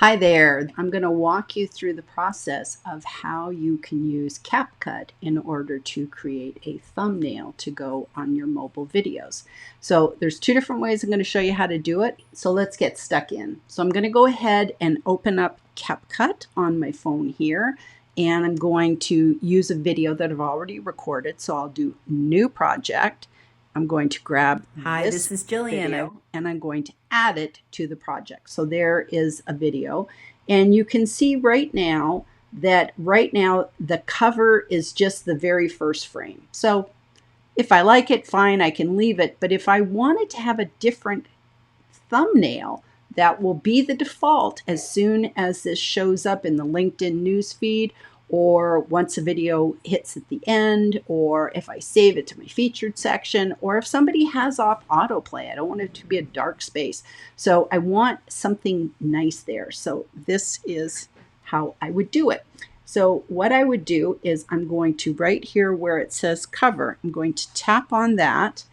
Hi there. I'm going to walk you through the process of how you can use CapCut in order to create a thumbnail to go on your mobile videos. So there's two different ways I'm going to show you how to do it. So let's get stuck in. So I'm going to go ahead and open up CapCut on my phone here, and I'm going to use a video that I've already recorded. So I'll do new project. I'm going to grab This is Jillian. video and I'm going to add it to the project. So there is a video, and you can see right now that the cover is just the very first frame. So if I like it, fine, I can leave it. But if I wanted to have a different thumbnail, that will be the default as soon as this shows up in the LinkedIn newsfeed, or once a video hits at the end, or if I save it to my featured section, or if somebody has off autoplay. I don't want it to be a dark space. So I want something nice there. So this is how I would do it. So what I would do is I'm going to, right here where it says cover, I'm going to tap on that.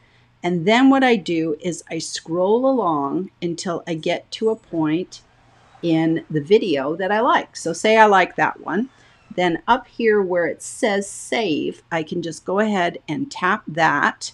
And then what I do is I scroll along until I get to a point in the video that I like. So say I like that one. Then up here where it says save, I can just go ahead and tap that.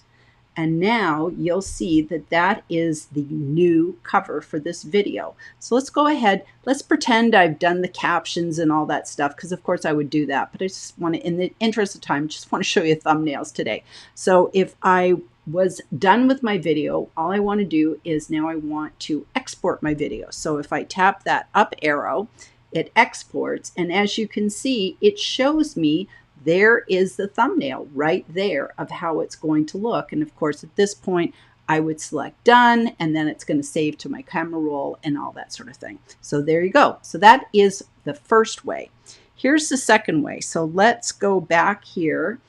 And now you'll see that that is the new cover for this video. So let's go ahead. Let's pretend I've done the captions and all that stuff, because of course I would do that. But I just want to, in the interest of time, just want to show you thumbnails today. So if I was done with my video, all I want to do is now I want to export my video. So if I tap that up arrow, it exports. And as you can see, it shows me there is the thumbnail right there of how it's going to look. And of course, at this point, I would select done, and then it's going to save to my camera roll and all that sort of thing. So there you go. So that is the first way. Here's the second way. So let's go back here,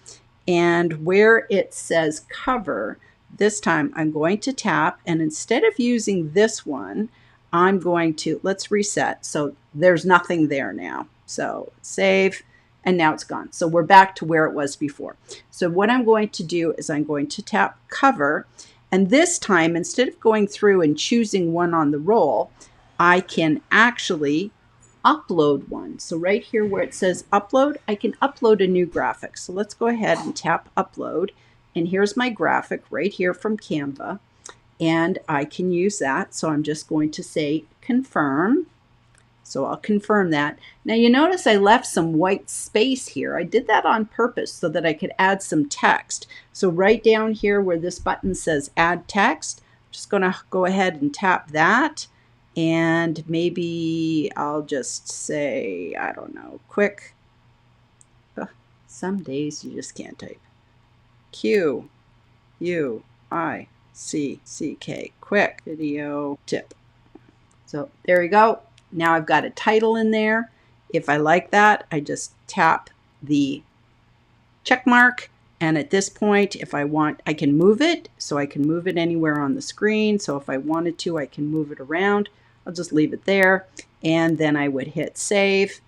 and where it says cover, this time I'm going to tap, and instead of using this one, I'm going to, let's reset. So there's nothing there now. So save. And now it's gone. So we're back to where it was before. So what I'm going to do is I'm going to tap cover. And this time, instead of going through and choosing one on the roll, I can actually upload one. So right here where it says upload, I can upload a new graphic. So let's go ahead and tap upload. And here's my graphic right here from Canva. And I can use that. So I'm just going to say confirm. So I'll confirm that. Now you notice I left some white space here. I did that on purpose so that I could add some text. So right down here where this button says add text, I'm just going to go ahead and tap that. And maybe I'll just say, I don't know, quick. Some days you just can't type. Quick quick video tip. So there we go. Now I've got a title in there. If I like that, I just tap the check mark. And at this point, if I want, I can move it. So I can move it anywhere on the screen. So if I wanted to, I can move it around. I'll just leave it there. And then I would hit save.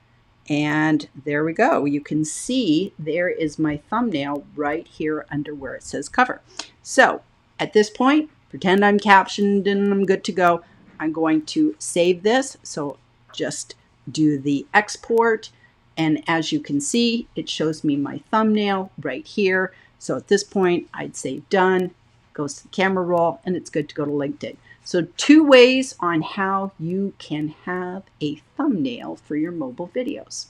And there we go. You can see there is my thumbnail right here under where it says cover. So at this point, pretend I'm captioned and I'm good to go. I'm going to save this. So just do the export. And as you can see, it shows me my thumbnail right here. So at this point, I'd say done, goes to the camera roll, and it's good to go to LinkedIn. So two ways on how you can have a thumbnail for your mobile videos.